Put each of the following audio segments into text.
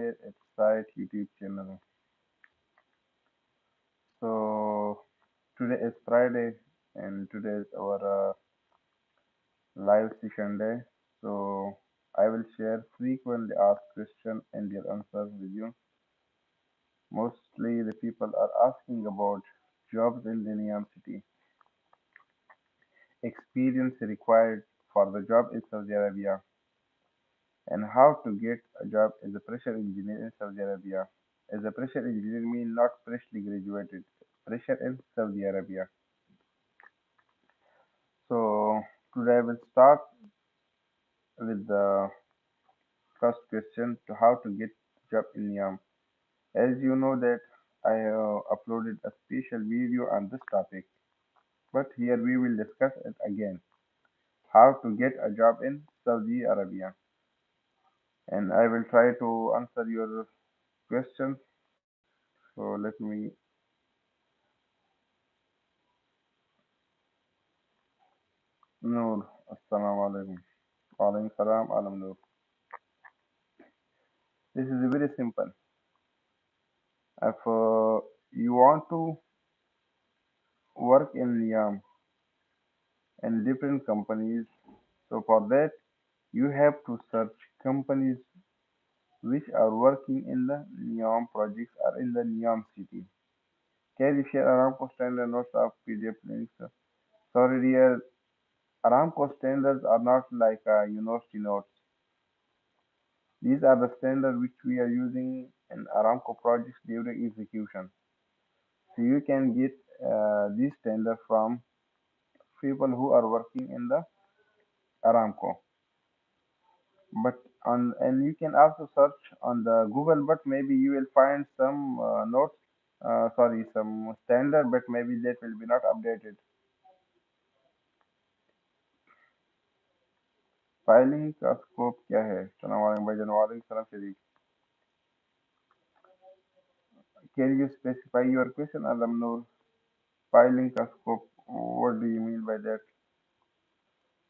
Engineer at Site YouTube channel. So today is Friday and today is our live session day. So I will share frequently asked questions and their answers with you. Mostly the people are asking about jobs in the Neom city, experience required for the job in Saudi Arabia, and how to get a job as a pressure engineer in Saudi Arabia. As a pressure engineer mean not freshly graduated, pressure in Saudi Arabia. So today I will start with the first question to how to get job in Niam. As you know that I have uploaded a special video on this topic, but here we will discuss it again. How to get a job in Saudi Arabia. And I will try to answer your questions. So let me Noor. Assalamu alaikum. Alaikum salam. Alam Noor. This is very simple. If you want to work in Niam and different companies, so for that you have to search companies which are working in the NEOM projects or in the NEOM city. Can you share Aramco standard notes of PDF links? Sorry dear, Aramco standards are not like university notes. These are the standards which we are using in Aramco projects during execution. So you can get these standards from people who are working in the Aramco. But on and you can also search on the Google, but maybe you will find some notes, sorry, some standard, but maybe that will be not updated. Filing का scope क्या है? सलाम वालेकुम भाईजान, वालेकुम सलाम शरीफ. Can you specify your question, Alam Noor? Filing का scope, what do you mean by that?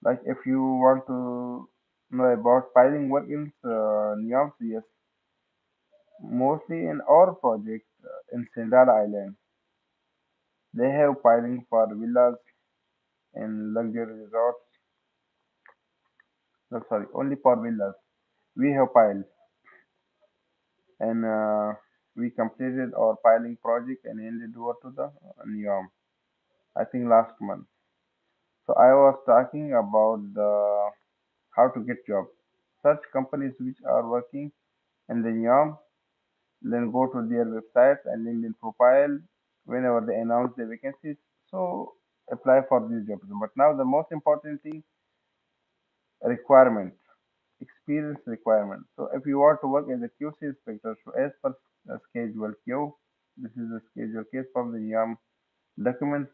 Like if you want to know about filing work in NIOMS, yes, mostly in our project in Sindal Island, they have piling for villas and luxury resorts. No, sorry, only for villas. We have piled and we completed our piling project and handed over to the NIOM, I think last month. So I was talking about the how to get job. Search companies which are working in the NIOM, then go to their websites and LinkedIn profile whenever they announce the vacancies. So apply for these jobs. But now the most important thing, requirement, experience requirement. So if you want to work as a QC inspector, so as per schedule Q, this is the schedule case from the YAM document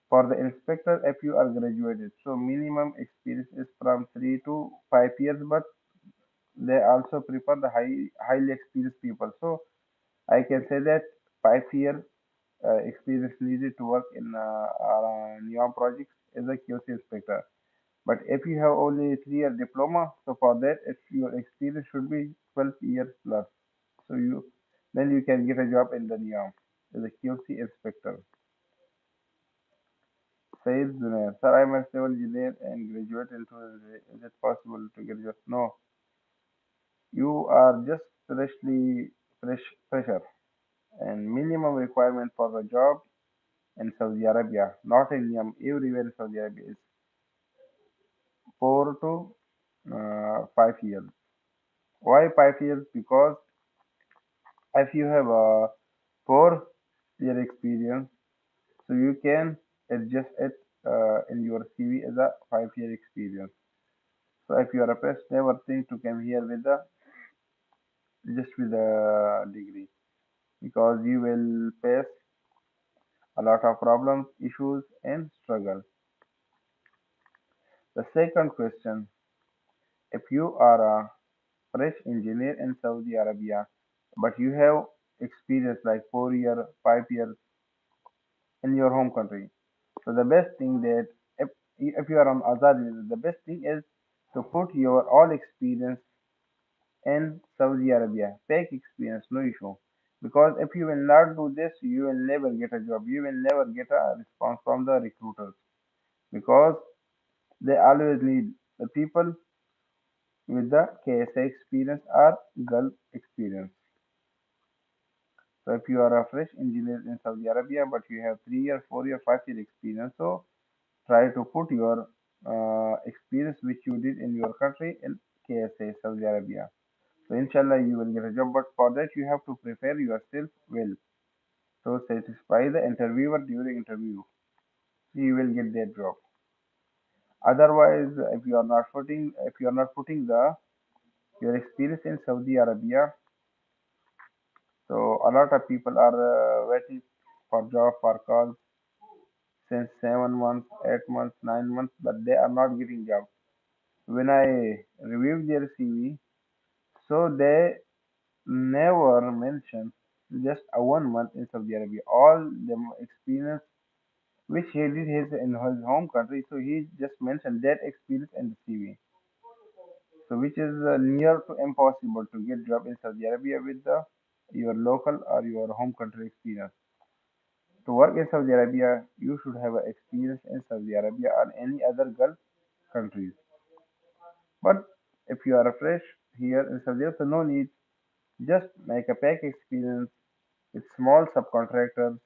for the inspector if you are graduated. So minimum experience is from 3 to 5 years, but they also prefer the highly experienced people. So I can say that 5 year experience needed to work in NEOM projects as a QC inspector. But if you have only 3 year diploma, so for that, if your experience should be 12 years plus. So then you can get a job in the NEOM as a QC inspector. Says Junaid, sir, I'm a civil engineer and graduate into is it possible to get a job? No, you are just fresher. And minimum requirement for the job in Saudi Arabia, not in NEOM, everywhere in Saudi Arabia is 4 to 5 years. Why 5 years? Because if you have a 4 year experience, so you can adjust it in your CV as a 5 year experience. So if you are a fresh, never think to come here with a just with a degree because you will face a lot of problems, issues, and struggle. The second question: if you are a fresh engineer in Saudi Arabia, but you have experience like 4 year, 5 years in your home country. So the best thing that if you are on Azad, the best thing is to put your all experience in Saudi Arabia. Fake experience, no issue. Because if you will not do this, you will never get a job. You will never get a response from the recruiters because they always need the people with the KSA experience or Gulf experience. So if you are a fresh engineer in Saudi Arabia, but you have 3 year, 4 year, 5 year experience, so try to put your experience which you did in your country in KSA Saudi Arabia. So inshallah you will get a job, but for that you have to prepare yourself well. So satisfy the interviewer during interview. You will get that job. Otherwise, if you are not putting the your experience in Saudi Arabia, so a lot of people are waiting for job for calls since 7 months, 8 months, 9 months, but they are not getting job. When I reviewed their CV, so they never mention just a 1 month in Saudi Arabia. All the experience which he did in his home country, so he just mentioned that experience in the CV. So which is near to impossible to get job in Saudi Arabia with the your local or your home country experience. To work in Saudi Arabia, you should have a experience in Saudi Arabia or any other Gulf countries. But if you are fresh here in Saudi Arabia, so no need. Just make a pack experience with small subcontractors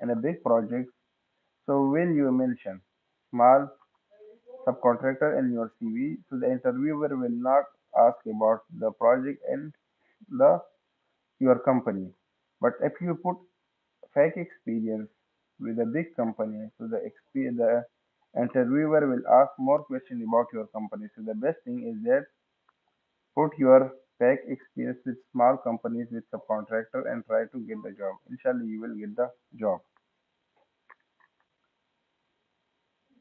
and a big project. So when you mention small subcontractor in your CV, so the interviewer will not ask about the project and the your company. But if you put fake experience with a big company, so the interviewer will ask more questions about your company. So the best thing is that put your fake experience with small companies with subcontractor and try to get the job. Inshallah, you will get the job.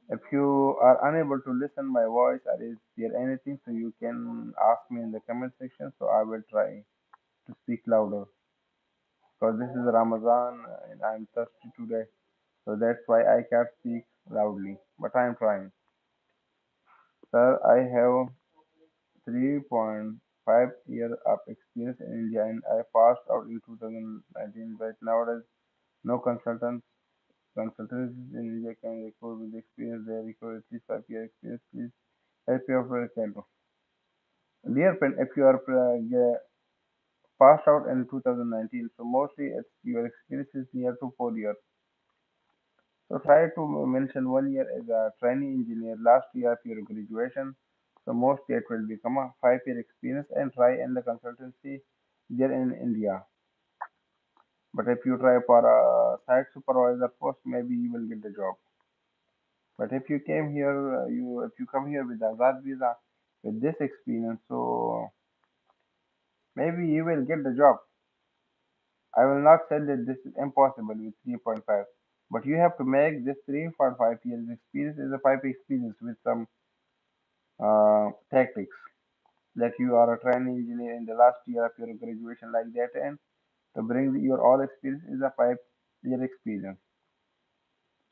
If you are unable to listen my voice or is there anything, so you can ask me in the comment section. So I will try to speak louder because this is Ramadan and I'm thirsty today. So that's why I can't speak loudly. But I am trying. Sir, I have 3.5 years of experience in India and I passed out in 2019. But nowadays, no consultants in India can record with experience. They record at least 5 year experience. Please help your friend. Dear friend, if you are passed out in 2019, so mostly your experience is near to 4 years. So try to mention 1 year as a trainee engineer last year of your graduation. So mostly it will become a 5 year experience and try in the consultancy there in India. But if you try for a site supervisor post, maybe you will get the job. But if you came here, if you come here with Azad visa with this experience, so maybe you will get the job. I will not say that this is impossible with 3.5, but you have to make this 3.5 years experience as a 5 experience with some tactics that you are a training engineer in the last year of your graduation like that and to bring your all experience is a 5 year experience.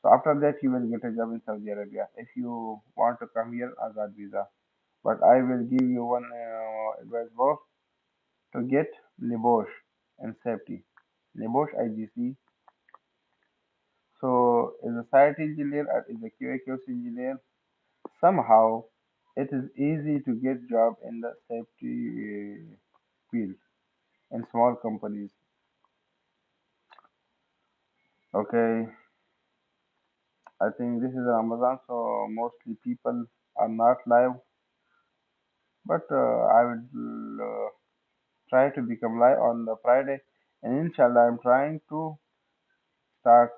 So after that you will get a job in Saudi Arabia if you want to come here Azad visa. But I will give you one advice both to get Nibosh and safety. Nibosh IGC. So is a site engineer or is a QA/QC engineer. Somehow it is easy to get job in the safety field in small companies. Okay, I think this is Ramadan, so mostly people are not live, but I will try to become live on the Friday, and inshallah, I'm trying to start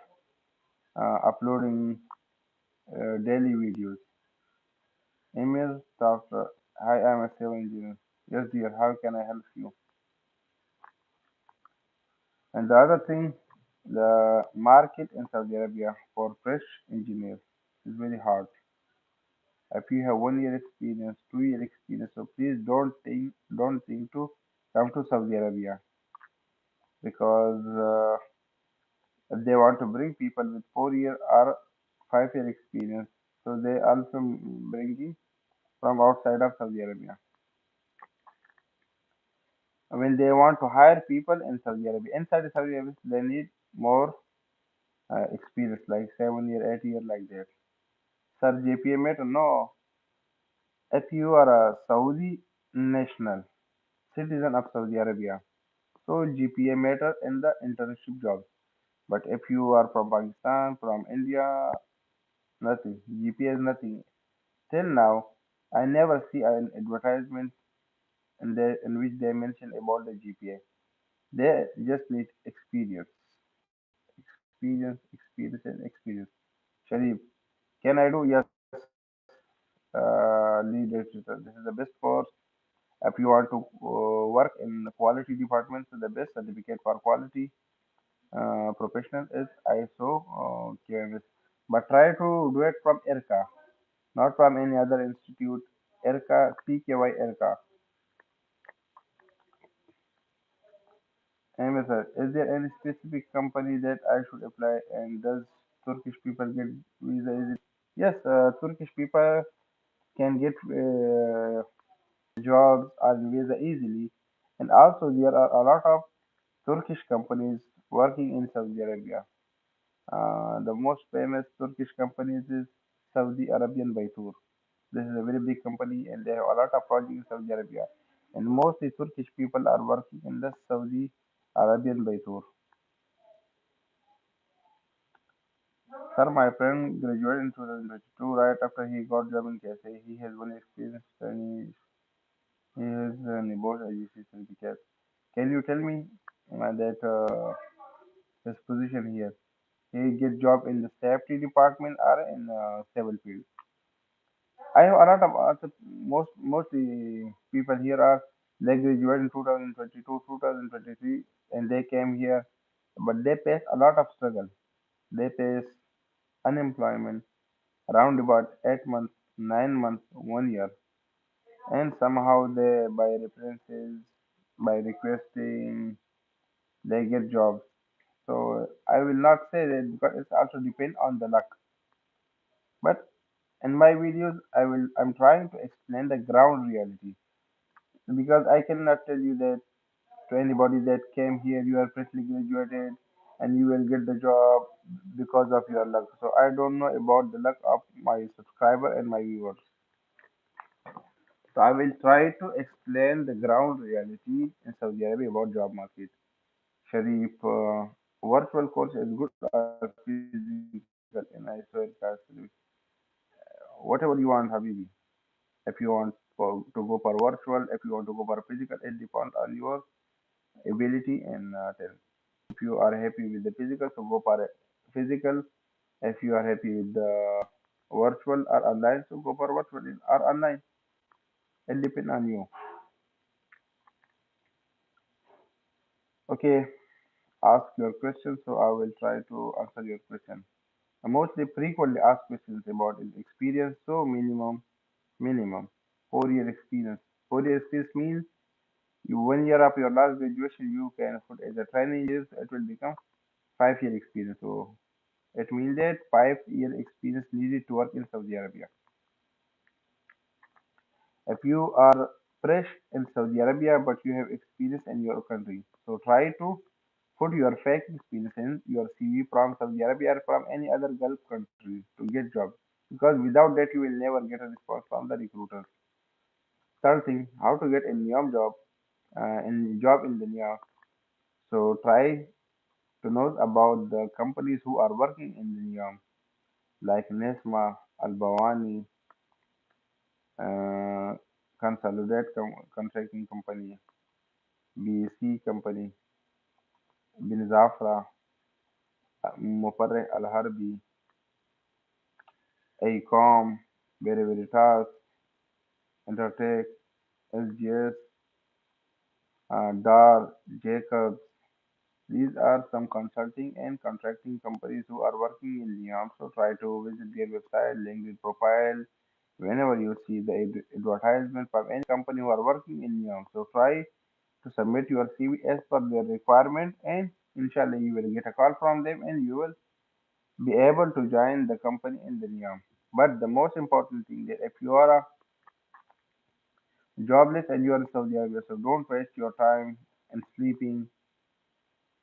uploading daily videos. Email doctor, hi, I'm a civil engineer. Yes, dear, how can I help you? And the other thing, the market in Saudi Arabia for fresh engineers is very hard. If you have 1 year experience, 2 year experience, so please don't think to come to Saudi Arabia because if they want to bring people with 4 year or 5 year experience, so they also bringing from outside of Saudi Arabia. when they want to hire people in Saudi Arabia. Inside Saudi Arabia, they need more experience, like 7 year, 8 year, like that. Sir JPA mate, no. If you are a Saudi national, citizen of Saudi Arabia, so GPA matter in the internship job. But if you are from Pakistan, from India, nothing. GPA is nothing. Till now, I never see an advertisement in which they mention about the GPA. They just need experience, experience, and experience. Sharif, can I do? Yes, lead editor. This is the best course. If you want to work in the quality department, so the best certificate for quality professional is ISO QMS. But try to do it from ERCA, not from any other institute. ERCA, PKY ERCA. Anyway, sir, is there any specific company that I should apply? And does Turkish people get visa easily? Yes, Turkish people can get jobs or visa easily, and also there are a lot of Turkish companies working in Saudi Arabia. The most famous Turkish companies is Saudi Arabian Baitur. This is a very big company, and they have a lot of projects in Saudi Arabia. And mostly Turkish people are working in the Saudi Arabian Baitur. Sir, my friend graduated in 2022 right after he got job in KSA. He has one experience and he has an both agency certificate. Can you tell me that his position here? He get job in the safety department or in civil field? I have a lot of mostly people here are they graduated in 2022, 2023, and they came here, but they face a lot of struggle. They face unemployment around about 8 months, 9 months, 1 year, and somehow they by references, by requesting, they get jobs. So I will not say that because it's also depend on the luck. But in my videos, I'm trying to explain the ground reality because I cannot tell you that to anybody that came here, you are freshly graduated and you will get the job because of your luck. So I don't know about the luck of my subscriber and my viewers. So I will try to explain the ground reality in Saudi Arabia about job market. Sharif, virtual course is good or physical in ISO whatever you want, Habibi. If you want to go for virtual, if you want to go for physical, it depends on your ability and talent. If you are happy with the physical, so go for a physical. If you are happy with the virtual or online, so go for virtual or online. It depends on you. Okay, ask your question, so I will try to answer your question. Mostly frequently asked questions about is experience, so minimum 4 year experience. 4 year experience means you 1 year of your last graduation you can put as a training years, it will become 5 year experience. So it means that 5 year experience needed to work in Saudi Arabia. If you are fresh in Saudi Arabia but you have experience in your country, so try to put your fake experience in your CV from Saudi Arabia or from any other Gulf country to get job. Because without that you will never get a response from the recruiters. Third thing, how to get a neom job in job in the neom. So try to know about the companies who are working in the neom, like Nesma, Albawani, uh, Consolidate Contracting Company, BC Company, Bin Zafra, Mufarreh Al Harbi, ACOM, Very Veritas, Intertech, SGS, DAR, Jacobs. These are some consulting and contracting companies who are working in NEOM. So try to visit their website, LinkedIn profile, whenever you see the advertisement from any company who are working in NEOM. So try to submit your CV as per their requirement, and inshallah you will get a call from them and you will be able to join the company in the NEOM. But the most important thing that if you are jobless and you are in Saudi Arabia. So don't waste your time in sleeping.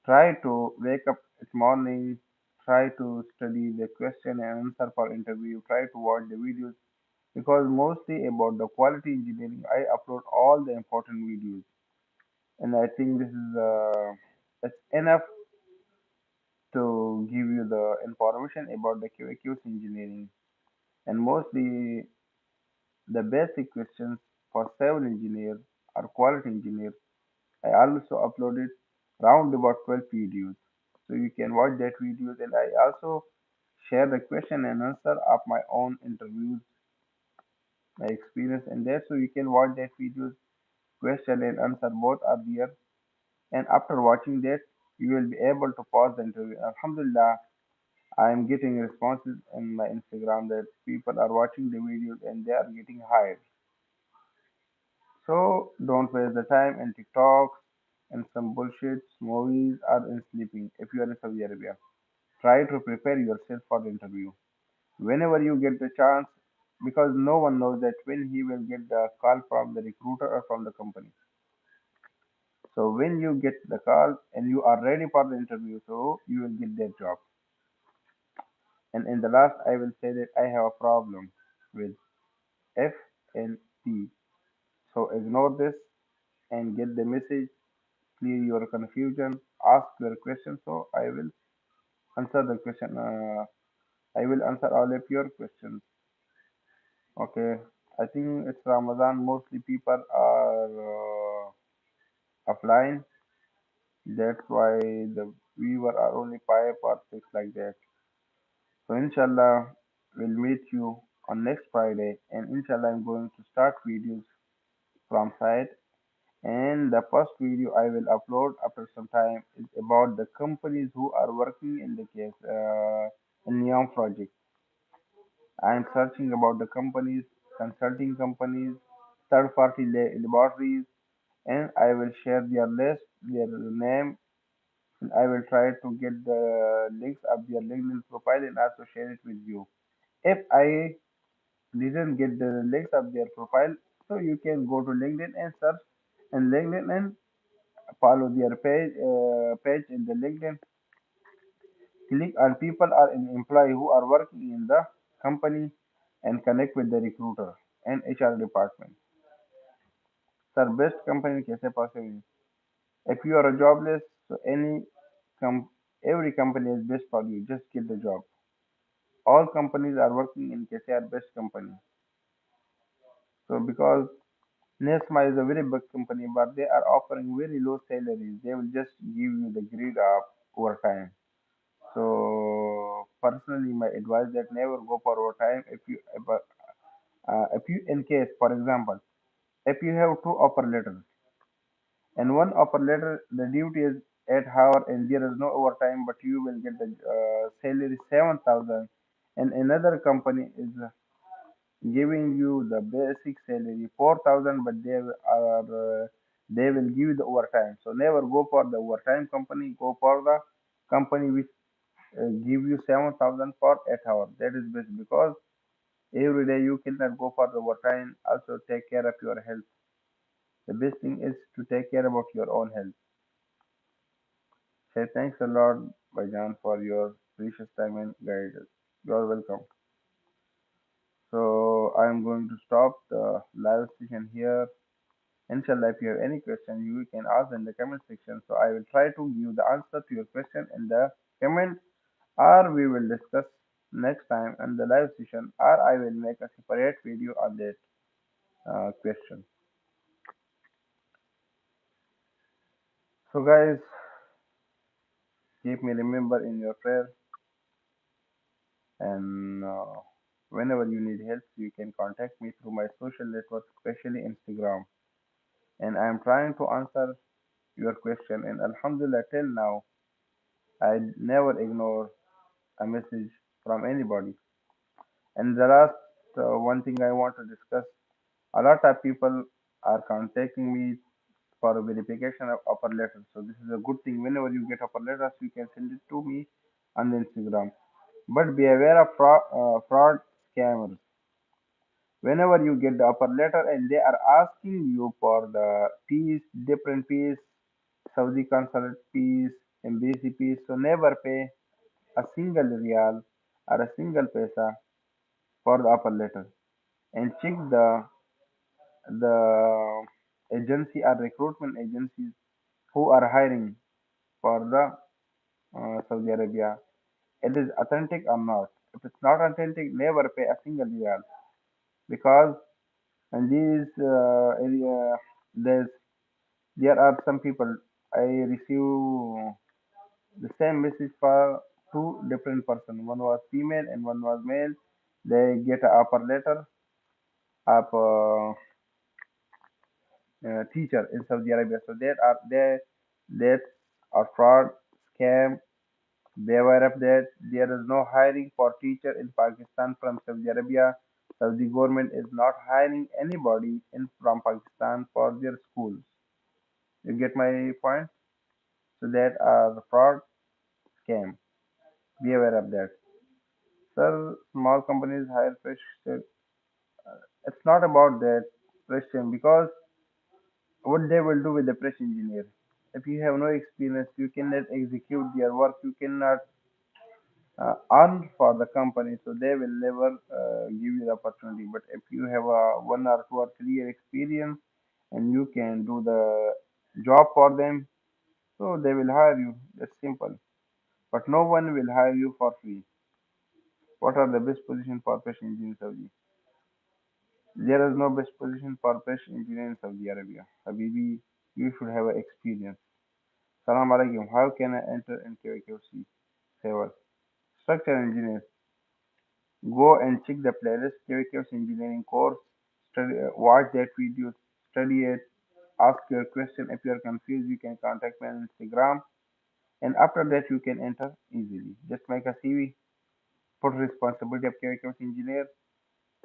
Try to wake up at morning. Try to study the question and answer for interview. Try to watch the videos because mostly about the quality engineering, I upload all the important videos, and I think this is it's enough to give you the information about the QAQC engineering and mostly the basic questions for civil engineer or quality engineer. I also uploaded round about 12 videos. So you can watch that videos and I also share the question and answer of my own interviews, my experience and that so you can watch that videos, question and answer both are there. And after watching that, you will be able to pause the interview. Alhamdulillah, I am getting responses in my Instagram that people are watching the videos and they are getting hired. So don't waste the time in TikToks and some bullshit movies or in sleeping if you are in Saudi Arabia. Try to prepare yourself for the interview. Whenever you get the chance, because no one knows that when he will get the call from the recruiter or from the company. So when you get the call and you are ready for the interview, so you will get that job. And in the last, I will say that I have a problem with F and P. So ignore this and get the message, clear your confusion, ask your question. So I will answer the question. I will answer all of your questions. Okay. I think it's Ramadan. Mostly people are offline. That's why the viewer are only five or six like that. So inshallah, we'll meet you on next Friday, and inshallah, I'm going to start videos from site. And the first video I will upload after some time is about the companies who are working in the case in neom project. I am searching about the companies, consulting companies, third-party laboratories, and I will share their list, their name, and I will try to get the links of their LinkedIn profile and also share it with you. If I didn't get the links of their profile, so you can go to LinkedIn and search in LinkedIn and follow their page in the LinkedIn. Click on people or an employee who are working in the company and connect with the recruiter and HR department. Sir, best company कैसे possible? If you are a jobless, so com- every company is best for you. Just get the job. All companies are working in KCR best company. So because Nesma is a very big company, but they are offering very low salaries. They will just give you the grid of overtime. So personally, my advice that never go for overtime if you in case, for example, if you have two offer letters and one offer letter the duty is 8 hours and there is no overtime, but you will get the salary 7,000, and another company is giving you the basic salary 4,000, but they will give you the overtime. So never go for the overtime company. Go for the company which give you 7,000 for 8 hours. That is best because every day you cannot go for the overtime. Also take care of your health. The best thing is to take care about your own health. Say thanks a lot, Baijan, for your precious time and guidance. You're welcome. So I'm going to stop the live session here. Inshallah, if you have any question, you can ask in the comment section. So I will try to give the answer to your question in the comment, or we will discuss next time in the live session, or I will make a separate video on that question. So guys, keep me remember in your prayer, and whenever you need help, you can contact me through my social network, especially Instagram. And I am trying to answer your question. And Alhamdulillah, till now, I never ignore a message from anybody. And the last one thing I want to discuss, a lot of people are contacting me for a verification of offer letters. So this is a good thing. Whenever you get offer letters, you can send it to me on the Instagram. But be aware of fraud scammers. Whenever you get the upper letter and they are asking you for the fees, different fees, Saudi consulate fees, embassy fees, so never pay a single real or a single paisa for the upper letter and check the agency or recruitment agencies who are hiring for the Saudi Arabia. It is authentic or not. If it's not authentic, never pay a single real because in these area there's there are some people I receive the same message for two different person. One was female and one was male. They get a offer letter of teacher in Saudi Arabia. So there are that are fraud, scam. They were of that there is no hiring for teacher in Pakistan from Saudi Arabia. Saudi government is not hiring anybody in from Pakistan for their schools. You get my point? So that are the fraud, scam. Be aware of that. Sir, small companies hire fresh. It's not about that question because what they will do with the fresh engineer. If you have no experience, you cannot execute their work. You cannot earn for the company, so they will never give you the opportunity. But if you have a 1 or 2 or 3 year experience and you can do the job for them, so they will hire you. That's simple. But no one will hire you for free. What are the best position for fresh engineer in Saudi? There is no best position for fresh engineer in Saudi Arabia. Habibi, you should have a experience. Salam alaikum. How can I enter in KYKC? Favor. Structural engineer. Go and check the playlist KYKC engineering course. Study, watch that video. Study it. Ask your question. If you are confused, you can contact me on Instagram. And after that, you can enter easily. Just make a CV. Put responsibility of KYKC engineer.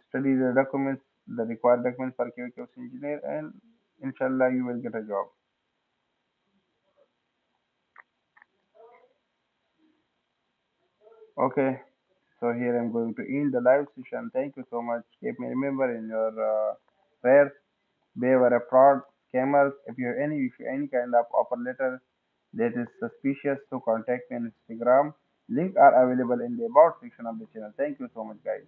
Study the documents, the required documents for QA engineer, and inshallah you will get a job. Okay, so here I'm going to end the live session. Thank you so much. Keep me remember in your prayers. Beware of fraud, scammers. If you any kind of offer letter that is suspicious, so contact me on Instagram. Link are available in the about section of the channel. Thank you so much, guys.